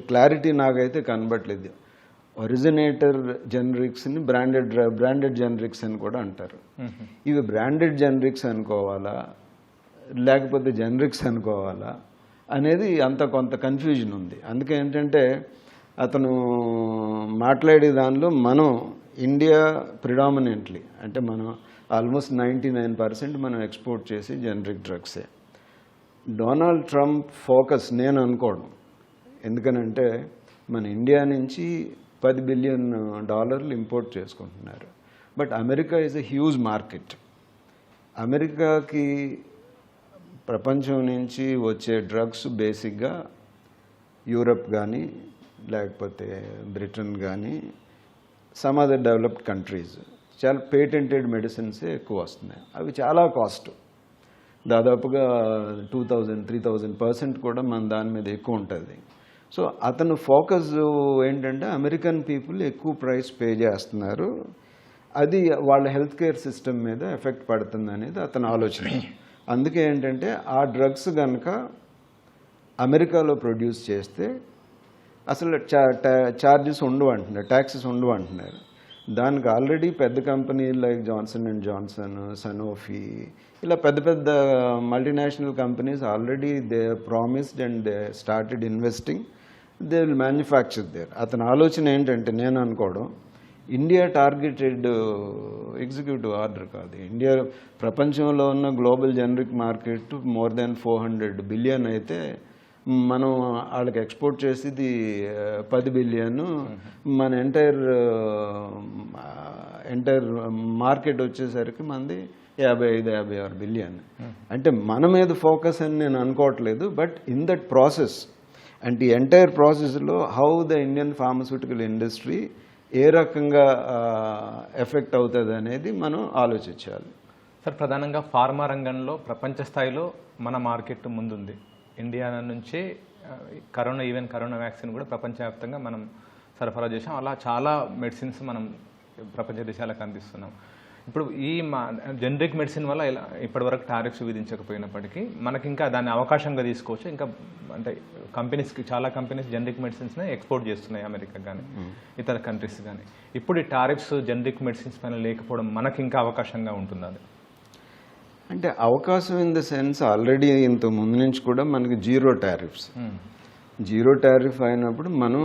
క్లారిటీ నాకైతే కనబట్లేదు. ఒరిజినేటర్ జనరిక్స్ని బ్రాండెడ్ జనరిక్స్ అని కూడా అంటారు. ఇవి బ్రాండెడ్ జనరిక్స్ అనుకోవాలా లేకపోతే జనరిక్స్ అనుకోవాలా అనేది అంత కొంత కన్ఫ్యూజన్ ఉంది. అందుకే ఏంటంటే అతను మాట్లాడే దానిలో మనం ఇండియా ప్రిడామినెంట్లీ, అంటే మనం ఆల్మోస్ట్ 99% మనం ఎక్స్పోర్ట్ చేసి జనరిక్ డ్రగ్సే. డొనాల్డ్ ట్రంప్ ఫోకస్ నేను అనుకోవడం, ఎందుకనంటే మన ఇండియా నుంచి $10 బిలియన్ ఇంపోర్ట్ చేసుకుంటున్నారు. But America is a huge market. అమెరికాకి ప్రపంచం నుంచి వచ్చే డ్రగ్స్ బేసిక్గా యూరప్ కానీ లేకపోతే బ్రిటన్ కానీ సమ్ అదర్ డెవలప్డ్ కంట్రీస్ చాలా పేటెంటెడ్ మెడిసిన్సే ఎక్కువ వస్తున్నాయి. అవి చాలా కాస్ట్, దాదాపుగా 2000-3000% కూడా మన దాని మీద ఎక్కువ ఉంటుంది. సో అతను ఫోకస్ ఏంటంటే అమెరికన్ పీపుల్ ఎక్కువ ప్రైస్ పే చేస్తున్నారు, అది వాళ్ళ హెల్త్ కేర్ సిస్టమ్ మీద ఎఫెక్ట్ పడుతుంది అనేది అతని ఆలోచన. అందుకే ఏంటంటే ఆ డ్రగ్స్ కనుక అమెరికాలో ప్రొడ్యూస్ చేస్తే అసలు ఛార్జెస్ ఉండవు అంటున్నారు, ట్యాక్సెస్ ఉండవు అంటున్నారు. దానికి ఆల్రెడీ పెద్ద కంపెనీలు like Johnson and Johnson, Sanofi, ఇలా పెద్ద పెద్ద multinational companies already they promised and they started investing, they will manufacture there. అతని ఆలోచన ఏంటంటే నేను అనుకోవడం, ఇండియా టార్గెటెడ్ ఎగ్జిక్యూటివ్ ఆర్డర్ కాదు. ఇండియా ప్రపంచంలో ఉన్న global generic market more than 400 billion అయితే మనం వాళ్ళకి ఎక్స్పోర్ట్ చేసేది 10 బిలియన్. మన ఎంటైర్ మార్కెట్ వచ్చేసరికి మనది 55-56 బిలియన్. అంటే మన మీద ఫోకస్ అని నేను అనుకోవట్లేదు, బట్ ఇన్ దట్ ప్రాసెస్ అంటే ఈ ఎంటైర్ ప్రాసెస్లో how the Indian pharmaceutical industry ఏ రకంగా ఎఫెక్ట్ అవుతుంది అనేది మనం ఆలోచించాలి. సార్, ప్రధానంగా ఫార్మా రంగంలో ప్రపంచ స్థాయిలో మన మార్కెట్ ముందుంది. ఇండియా నుంచి కరోనా వ్యాక్సిన్ కూడా ప్రపంచవ్యాప్తంగా మనం సరఫరా చేసాం. అలా చాలా మెడిసిన్స్ మనం ప్రపంచ దేశాలకు అందిస్తున్నాం. ఇప్పుడు ఈ జనరిక్ మెడిసిన్ వల్ల ఇప్పటివరకు టారిఫ్స్ విధించకపోయినప్పటికీ మనకి ఇంకా దాన్ని అవకాశంగా తీసుకోవచ్చు. ఇంకా అంటే చాలా కంపెనీస్ జనరిక్ మెడిసిన్స్ని ఎక్స్పోర్ట్ చేస్తున్నాయి అమెరికా కానీ ఇతర కంట్రీస్ కానీ. ఇప్పుడు ఈ టారిఫ్స్ జనరిక్ మెడిసిన్స్ పైన లేకపోవడం మనకి ఇంకా అవకాశంగా ఉంటుంది. అది అంటే అవకాశం ఇన్ ద సెన్స్ ఆల్రెడీ ఇంత ముందు నుంచి కూడా మనకి జీరో టారిఫ్ అయినప్పుడు మనం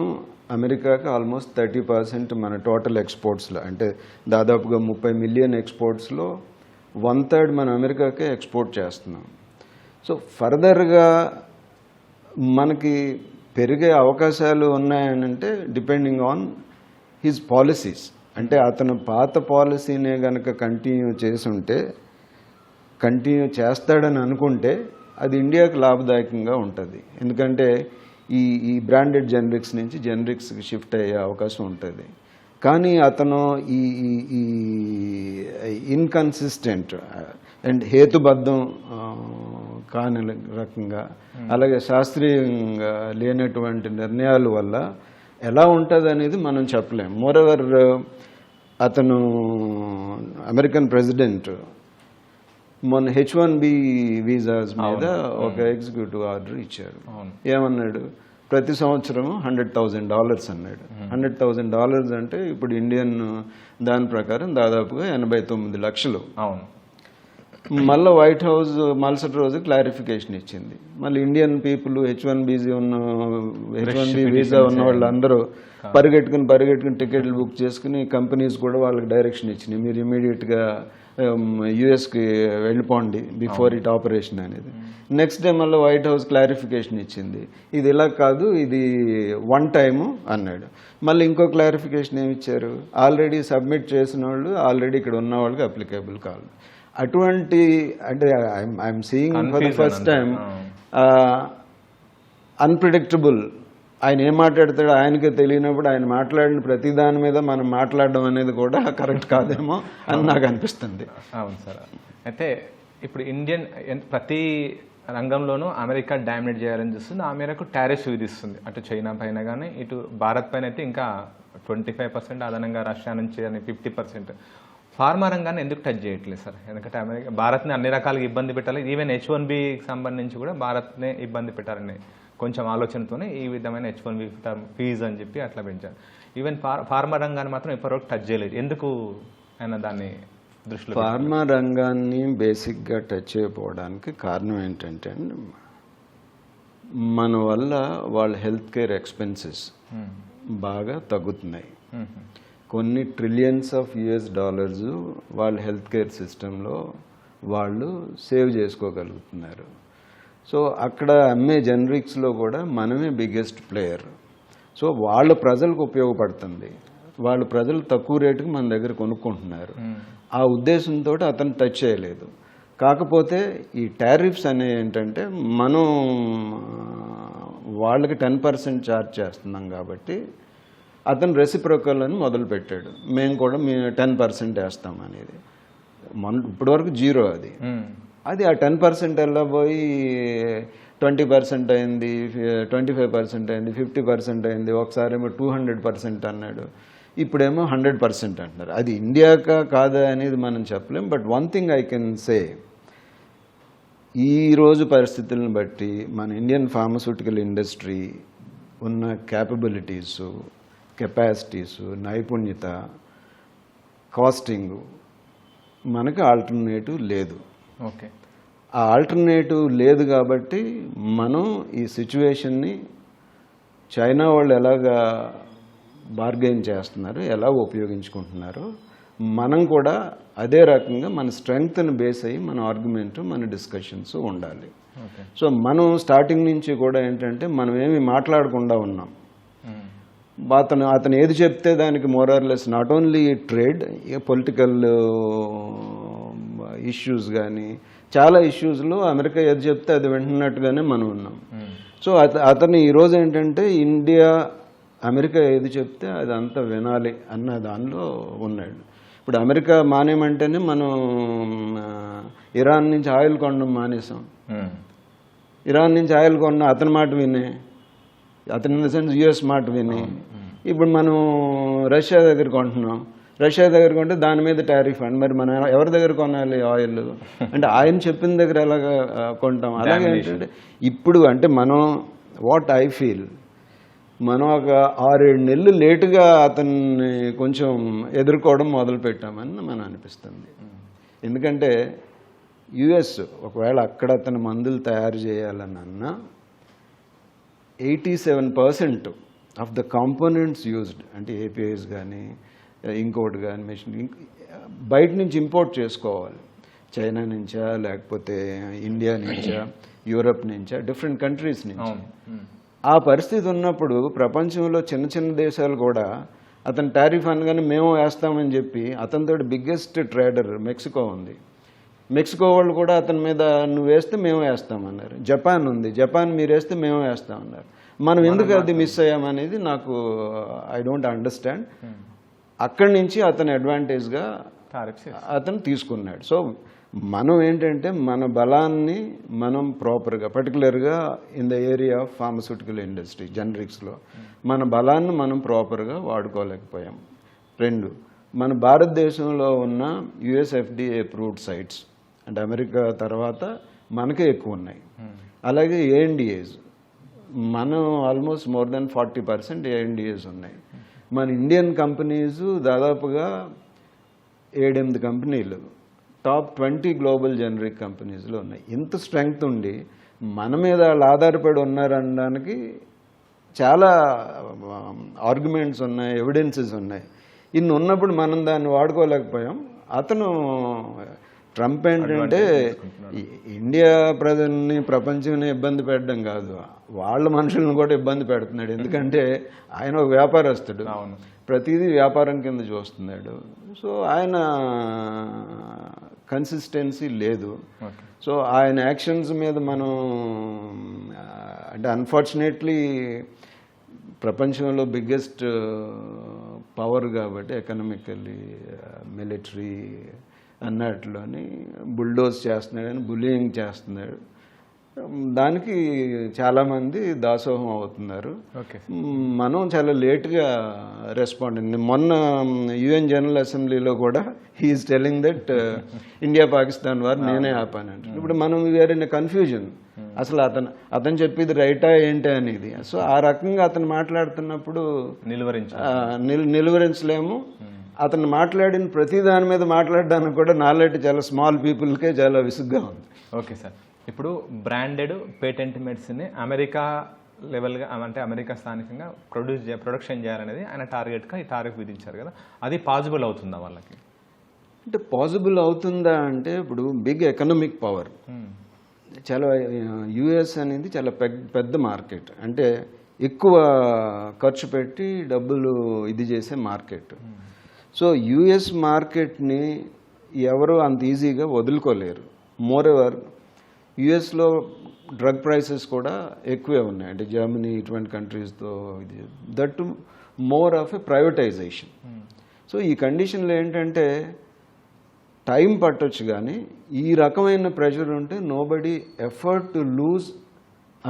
అమెరికాకి ఆల్మోస్ట్ 30% మన టోటల్ ఎక్స్పోర్ట్స్లో, అంటే దాదాపుగా 30 మిలియన్ ఎక్స్పోర్ట్స్లో 1/3 మనం అమెరికాకే ఎక్స్పోర్ట్ చేస్తున్నాం. సో ఫర్దర్గా మనకి పెరిగే అవకాశాలు ఉన్నాయనంటే డిపెండింగ్ ఆన్ హిజ్ పాలసీస్. అంటే అతను పాత పాలసీనే కనుక కంటిన్యూ చేస్తాడని అనుకుంటే అది ఇండియాకి లాభదాయకంగా ఉంటుంది. ఎందుకంటే ఈ బ్రాండెడ్ జనరిక్స్ నుంచి జనరిక్స్కి షిఫ్ట్ అయ్యే అవకాశం ఉంటుంది. కానీ అతను ఈ ఇన్కన్సిస్టెంట్ అండ్ హేతుబద్ధం కాని రకంగా, అలాగే శాస్త్రీయంగా లేనటువంటి నిర్ణయాల వల్ల ఎలా ఉంటుంది అనేది మనం చెప్పలేం. మోరెవర్ అతను అమెరికన్ ప్రెసిడెంట్ మొన్న H1B వీసాస్ మీద ఒక ఎగ్జిక్యూటివ్ ఆర్డర్ ఇచ్చారు. ఏమన్నాడు? ప్రతి సంవత్సరం $100,000 అన్నాడు. $100,000 అంటే ఇప్పుడు ఇండియన్ దాని ప్రకారం దాదాపుగా 89 లక్షలు. మళ్ళీ వైట్ హౌస్ మరుసటి రోజు క్లారిఫికేషన్ ఇచ్చింది. మళ్ళీ ఇండియన్ పీపుల్ H1B వీసా ఉన్న వాళ్ళందరూ పరిగెట్టుకుని టికెట్లు బుక్ చేసుకుని కంపెనీస్ కూడా వాళ్ళకి డైరెక్షన్ ఇచ్చినాయి, మీరు ఇమీడియట్గా యుఎస్కి వెళ్ళిపోండి బిఫోర్ ఇట్ ఆపరేషన్ అనేది. నెక్స్ట్ డే మళ్ళీ వైట్ హౌస్ క్లారిఫికేషన్ ఇచ్చింది, ఇది ఇలా కాదు, ఇది వన్ టైము అన్నాడు. మళ్ళీ ఇంకో క్లారిఫికేషన్ ఏమి ఇచ్చారు? ఆల్రెడీ సబ్మిట్ చేసిన వాళ్ళు ఆల్రెడీ ఇక్కడ ఉన్న వాళ్ళకి అప్లికేబుల్ కాదు. అటువంటి అంటే I'm seeing for the first time unpredictable. ఆయన ఏం మాట్లాడతాడో ఆయనకే తెలియనప్పుడు ఆయన మాట్లాడిన ప్రతి దాని మీద మనం మాట్లాడడం అనేది కూడా కరెక్ట్ కాదేమో అని నాకు అనిపిస్తుంది. అవును సార్. అయితే ఇప్పుడు ఇండియన్ ప్రతి రంగంలోనూ అమెరికా డామినేట్ చేయాలని చూస్తుంది. ఆ మేరకు టారిఫ్స్ విధిస్తుంది. అటు చైనా పైన కానీ ఇటు భారత్ పైన అయితే ఇంకా 25%, అదనంగా రష్యా నుంచి అని 50%. ఫార్మా రంగాన్ని ఎందుకు టచ్ చేయట్లేదు సార్? ఎందుకంటే భారత్ని అన్ని రకాలుగా ఇబ్బంది పెట్టాలి. ఈవెన్ H1Bకి సంబంధించి కూడా భారత్నే ఇబ్బంది పెట్టాలని కొంచెం ఆలోచనతోనే ఈ విధమైన H1B ఫీజు అని చెప్పి అట్లా పెంచారు. ఈవెన్ ఫార్మా రంగాన్ని మాత్రం ఇప్పటివరకు టచ్ చేయలేదు. ఎందుకు ఆయన దాన్ని దృష్టిలో? ఫార్మా రంగాన్ని బేసిక్గా టచ్ చేయకపోవడానికి కారణం ఏంటంటే మన వల్ల వాళ్ళ హెల్త్ కేర్ ఎక్స్పెన్సెస్ బాగా తగ్గుతున్నాయి. కొన్ని ట్రిలియన్స్ ఆఫ్ US$ వాళ్ళ హెల్త్ కేర్ సిస్టంలో వాళ్ళు సేవ్ చేసుకోగలుగుతున్నారు. సో అక్కడ అమ్మే జనరిక్స్లో కూడా మనమే బిగ్గెస్ట్ ప్లేయర్. సో వాళ్ళ ప్రజలకు ఉపయోగపడుతుంది, వాళ్ళ ప్రజలు తక్కువ రేటుకి మన దగ్గర కొనుక్కుంటున్నారు. ఆ ఉద్దేశంతో అతను టచ్ చేయలేదు. కాకపోతే ఈ టారిఫ్స్ అనేవి ఏంటంటే మనం వాళ్ళకి 10% ఛార్జ్ చేస్తున్నాం కాబట్టి అతను రెసిప్రోకల్ అని మొదలుపెట్టాడు. మేము కూడా 10% వేస్తాం అనేది. ఇప్పటివరకు జీరో అది ఆ 10% వెళ్ళబోయి 20% అయింది, 25% అయింది, 50% అయింది, ఒకసారేమో 200% అన్నాడు, ఇప్పుడేమో 100% అంటున్నారు. అది ఇండియాకా కాదా అనేది మనం చెప్పలేం. But one thing I can say, ఈరోజు పరిస్థితులను బట్టి మన ఇండియన్ ఫార్మస్యూటికల్ ఇండస్ట్రీ ఉన్న క్యాపబిలిటీసు, కెపాసిటీసు, నైపుణ్యత, కాస్టింగ్, మనకు ఆల్టర్నేటివ్ లేదు. ఓకే, ఆ ఆల్టర్నేటివ్ లేదు కాబట్టి మనం ఈ సిచ్యువేషన్ని చైనా వాళ్ళు ఎలాగా బార్గెయిన్ చేస్తున్నారు, ఎలా ఉపయోగించుకుంటున్నారు, మనం కూడా అదే రకంగా మన స్ట్రెంగ్త్ని బేస్ అయ్యి మన ఆర్గ్యుమెంట్, మన డిస్కషన్స్ ఉండాలి. సో మనం స్టార్టింగ్ నుంచి కూడా ఏంటంటే మనం ఏమి మాట్లాడకుండా ఉన్నాం. అతను ఏది చెప్తే దానికి more or less not only trade, political issues కానీ చాలా ఇష్యూస్లో అమెరికా ఏది చెప్తే అది వింటున్నట్టుగానే మనం ఉన్నాం. సో అతను ఈరోజు ఏంటంటే ఇండియా అమెరికా ఏది చెప్తే అది అంతా వినాలి అన్న దానిలో ఉన్నాడు. ఇప్పుడు అమెరికా మానేమంటేనే మనం ఇరాన్ నుంచి ఆయిల్ కొనడం మానేసాం. ఇరాన్ నుంచి ఆయిల్ కొన్న అతని మాట వినే, అతని ఇన్ ద సెన్స్ యుఎస్ మాట విని ఇప్పుడు మనం రష్యా దగ్గర కొంటున్నాం. రష్యా దగ్గర కొంటే దాని మీద టారిఫ్ అండి. మరి మనం ఎవరి దగ్గర కొనాలి ఆయిల్ అంటే ఆయన చెప్పిన దగ్గర ఎలాగా కొంటాం. అలాగే ఏంటంటే ఇప్పుడు అంటే మనం వాట్ ఐ ఫీల్ మనం ఒక 6-7 నెలలు లేటుగా అతన్ని కొంచెం ఎదుర్కోవడం మొదలుపెట్టామని మనం అనిపిస్తుంది. ఎందుకంటే యుఎస్ ఒకవేళ అక్కడ అతను మందులు తయారు చేయాలన్నా 87% ఆఫ్ ద కాంపోనెంట్స్ యూజ్డ్ అంటే ఏపీఐస్ కానీ ఇంకోటి కానీ మెషిన్ బయట నుంచి ఇంపోర్ట్ చేసుకోవాలి. చైనా నుంచా, లేకపోతే ఇండియా నుంచా, యూరప్ నుంచా, డిఫరెంట్ కంట్రీస్ నుంచి. ఆ పరిస్థితి ఉన్నప్పుడు ప్రపంచంలో చిన్న చిన్న దేశాలు కూడా అతను టారిఫ్ అనగానే మేము వేస్తామని చెప్పి అతనితో బిగ్గెస్ట్ ట్రేడర్ మెక్సికో ఉంది. మెక్సికో వాళ్ళు కూడా అతని మీద నువ్వు వేస్తే మేము వేస్తామన్నారు. జపాన్ ఉంది, జపాన్ మీరు వేస్తే మేము వేస్తామన్నారు. మనం ఎందుకు అది మిస్ అయ్యామనేది నాకు ఐ డోంట్ అండర్స్టాండ్. అక్కడి నుంచి అతను అడ్వాంటేజ్గా అతను తీసుకున్నాడు. సో మనం ఏంటంటే మన బలాన్ని మనం ప్రాపర్గా పర్టికులర్గా in the area of pharmaceutical industry జనరిక్స్లో మన బలాన్ని మనం ప్రాపర్గా వాడుకోలేకపోయాం. 2, మన భారతదేశంలో ఉన్న యుఎస్ఎఫ్డిఏ అప్రూవ్డ్ సైట్స్ అంటే అమెరికా తర్వాత మనకే ఎక్కువ ఉన్నాయి. అలాగే ఏఎన్డిఏస్ మనం ఆల్మోస్ట్ మోర్ దెన్ 40% ఏఎన్డిఏస్ ఉన్నాయి. మన ఇండియన్ కంపెనీస్ దాదాపుగా 7-8 కంపెనీలు టాప్ 20 గ్లోబల్ జనరిక్ కంపెనీస్లో ఉన్నాయి. ఇంత స్ట్రెంగ్త్ ఉండి మన మీద వాళ్ళు ఆధారపడి ఉన్నారనడానికి చాలా ఆర్గ్యుమెంట్స్ ఉన్నాయి, ఎవిడెన్సెస్ ఉన్నాయి. ఇన్ని ఉన్నప్పుడు మనం దాన్ని వాడుకోలేకపోయాం. అతను ట్రంప్ ఏంటంటే ఇండియా ప్రజల్ని ప్రపంచాన్ని ఇబ్బంది పెట్టడం కాదు, వాళ్ళ మనుషులను కూడా ఇబ్బంది పెడుతున్నాడు. ఎందుకంటే ఆయన ఒక వ్యాపారస్తుడు, ప్రతిదీ వ్యాపారం కింద చూస్తున్నాడు. సో ఆయన కన్సిస్టెన్సీ లేదు. సో ఆయన యాక్షన్స్ మీద మనం అంటే అన్ఫార్చునేట్లీ ప్రపంచంలో బిగ్గెస్ట్ పవర్ కాబట్టి ఎకనామికల్లీ మిలిటరీ అన్నట్లోని బుల్డోజ్ చేస్తున్నాడని బులియింగ్ చేస్తున్నాడు. దానికి చాలామంది దాసోహం అవుతున్నారు. మనం చాలా లేట్గా రెస్పాండ్ అయింది. మొన్న యుఎన్ జనరల్ అసెంబ్లీలో కూడా he is telling that India Pakistan వారు నేనే ఆపానంట. ఇప్పుడు మనం వీఆర్ ఇన్ కన్ఫ్యూజన్, అసలు అతను చెప్పేది రైటా ఏంటి అనేది. సో ఆ రకంగా అతను మాట్లాడుతున్నప్పుడు నిలువరించలేము. అతను మాట్లాడిన ప్రతి దాని మీద మాట్లాడడానికి కూడా నాలాంటి చాలా స్మాల్ పీపుల్కే చాలా విసుగ్గా ఉంది. ఓకే సార్, ఇప్పుడు బ్రాండెడ్ పేటెంట్ మెడిసిన్ అమెరికా లెవెల్గా అంటే అమెరికా స్థానికంగా ప్రొడక్షన్ చేయాలనేది ఆయన టార్గెట్గా ఈ టారిఫ్ విధించారు కదా, అది పాసిబుల్ అవుతుందా వాళ్ళకి? అంటే పాసిబుల్ అవుతుందా అంటే ఇప్పుడు బిగ్ ఎకనామిక్ పవర్ చాలా యుఎస్ అనేది చాలా పెద్ద మార్కెట్, అంటే ఎక్కువ ఖర్చు పెట్టి డబ్బులు ఇది చేసే మార్కెట్. సో యుఎస్ మార్కెట్ని ఎవరు అంత ఈజీగా వదులుకోలేరు. మోర్ ఎవర్ యుఎస్లో డ్రగ్ ప్రైసెస్ కూడా ఎక్కువే ఉన్నాయి, అంటే జర్మనీ ఇటువంటి కంట్రీస్తో ఇది that more of a privatization. So ఈ కండిషన్లో ఏంటంటే టైం పట్టొచ్చు, కానీ ఈ రకమైన ప్రెషర్ ఉంటే nobody effort to lose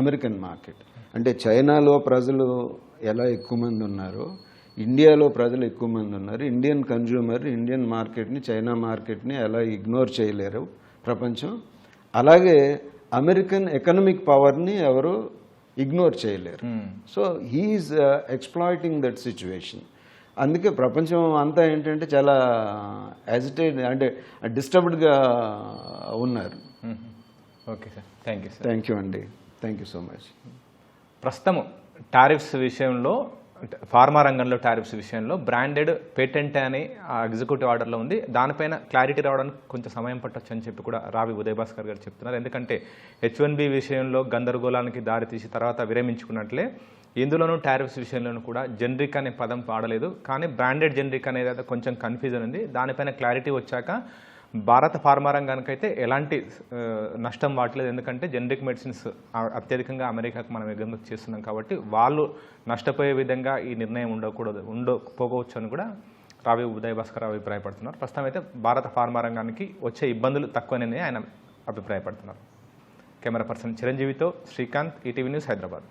American market. అంటే చైనాలో ప్రజలు ఎలా ఎక్కువ మంది ఉన్నారో ఇండియాలో ప్రజలు ఎక్కువ మంది ఉన్నారు. ఇండియన్ కన్జ్యూమర్ ఇండియన్ మార్కెట్ని చైనా మార్కెట్ని ఎలా ఇగ్నోర్ చేయలేరు ప్రపంచం, అలాగే అమెరికన్ ఎకనామిక్ పవర్ని ఎవరు ఇగ్నోర్ చేయలేరు. So he is exploiting that situation. అందుకే ప్రపంచం అంతా ఏంటంటే చాలా యాజిటేట్ అంటే డిస్టర్బ్డ్గా ఉన్నారు. Okay sir, thank you sir. Thank you అండి, థ్యాంక్ యూ సో మచ్. ప్రస్తుతం టారిఫ్స్ విషయంలో ఫార్మా రంగంలో టారిఫ్స్ విషయంలో బ్రాండెడ్ పేటెంట్ అని ఎగ్జిక్యూటివ్ ఆర్డర్లో ఉంది. దానిపైన క్లారిటీ రావడానికి కొంచెం సమయం పట్టొచ్చు అని చెప్పి కూడా రావి ఉదయభాస్కర్ గారు చెప్తున్నారు. ఎందుకంటే H1B విషయంలో గందరగోళానికి దారితీసి తర్వాత విరమించుకున్నట్లే ఇందులోనూ టారిఫ్స్ విషయంలోనూ కూడా జెనరిక్ అనే పదం వాడలేదు, కానీ బ్రాండెడ్ జెనరిక్ అనేది కొంచెం కన్ఫ్యూజన్ ఉంది. దానిపైన క్లారిటీ వచ్చాక భారత ఫార్మా రంగానికైతే ఎలాంటి నష్టం వాడలేదు. ఎందుకంటే జెనరిక్ మెడిసిన్స్ అత్యధికంగా అమెరికాకు మనం ఎగుమతి చేస్తున్నాం కాబట్టి వాళ్ళు నష్టపోయే విధంగా ఈ నిర్ణయం ఉండకపోవచ్చు అని కూడా రావి ఉదయభాస్కర్ అభిప్రాయపడుతున్నారు. ప్రస్తుతం అయితే భారత ఫార్మా రంగానికి వచ్చే ఇబ్బందులు తక్కువనే ఆయన అభిప్రాయపడుతున్నారు. కెమెరా పర్సన్ చిరంజీవితో శ్రీకాంత్, ఈటీవీ న్యూస్, హైదరాబాద్.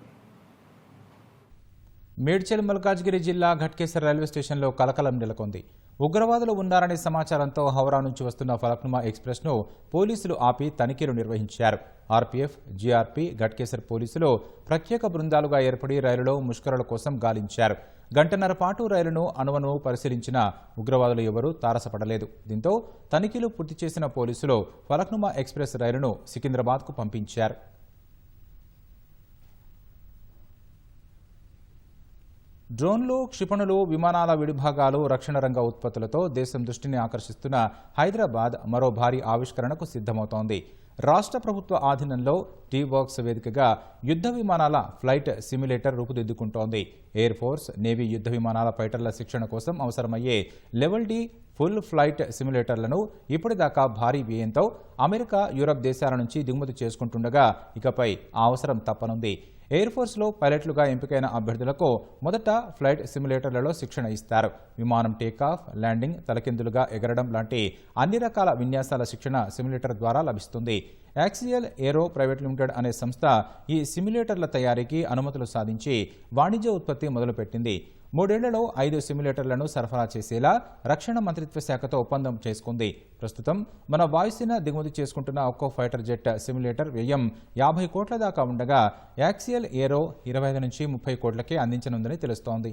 మేడ్చల్ మల్కాజ్గిరి జిల్లా ఘట్కేసర్ రైల్వే స్టేషన్లో కలకలం నెలకొంది. ఉగ్రవాదులు ఉన్నారనే సమాచారంతో హౌరా నుంచి వస్తున్న ఫలక్నుమా ఎక్స్ప్రెస్ను పోలీసులు ఆపి తనిఖీలు నిర్వహించారు. ఆర్పీఎఫ్, జీఆర్పీ, ఘట్కేసర్ పోలీసులు ప్రత్యేక బృందాలుగా ఏర్పడి రైలులో ముష్కరుల కోసం గాలించారు. గంటన్నర పాటు రైలును అణువణువు పరిశీలించిన ఉగ్రవాదులు ఎవరూ తారసపడలేదు. దీంతో తనిఖీలు పూర్తి చేసిన పోలీసులు ఫలక్నుమా ఎక్స్ప్రెస్ రైలును సికింద్రాబాద్కు పంపించారు. డ్రోన్లు, క్షిపణులు, విమానాల విడిభాగాలు, రక్షణ రంగ ఉత్పత్తులతో దేశం దృష్టిని ఆకర్షిస్తున్న హైదరాబాద్ మరో భారీ ఆవిష్కరణకు సిద్ధమవుతోంది. రాష్ట్ర ప్రభుత్వ ఆధీనంలో టీవర్క్స్ వేదికగా యుద్ధ విమానాల ఫ్లైట్ సిమ్యులేటర్ రూపుదిద్దుకుంటోంది. ఎయిర్ ఫోర్స్, నేవీ యుద్ధ విమానాల ఫైటర్ల శిక్షణ కోసం అవసరమయ్యే లెవెల్ డి ఫుల్ ఫ్లైట్ సిమ్యులేటర్లను ఇప్పటిదాకా భారీ వ్యయంతో అమెరికా, యూరప్ దేశాల నుంచి దిగుమతి చేసుకుంటుండగా ఇకపై ఆ అవసరం తప్పనుంది. ఎయిర్ ఫోర్స్లో పైలట్లుగా ఎంపికైన అభ్యర్థులకు మొదట ఫ్లైట్ సిమ్యులేటర్లలో శిక్షణ ఇస్తారు. విమానం టేకాఫ్, ల్యాండింగ్, తలకిందులుగా ఎగరడం లాంటి అన్ని రకాల విన్యాసాల శిక్షణ సిమ్యులేటర్ ద్వారా లభిస్తుంది. యాక్సియల్ ఏరో ప్రైవేట్ లిమిటెడ్ అనే సంస్థ ఈ సిమ్యులేటర్ల తయారీకి అనుమతులు సాధించి వాణిజ్య ఉత్పత్తి మొదలుపెట్టింది. 3 ఏళ్లలో 5 సిమ్యులేటర్లను సరఫరా చేసేలా రక్షణ మంత్రిత్వ శాఖతో ఒప్పందం చేసుకుంది. ప్రస్తుతం మన వాయుసేన దిగుమతి చేసుకుంటున్న ఒక్కో ఫైటర్ జెట్ సిమ్యులేటర్ వ్యయం 50 కోట్ల దాకా ఉండగా యాక్సియల్ ఏరో 25 నుంచి 30 కోట్లకే అందించనుందని తెలుస్తోంది.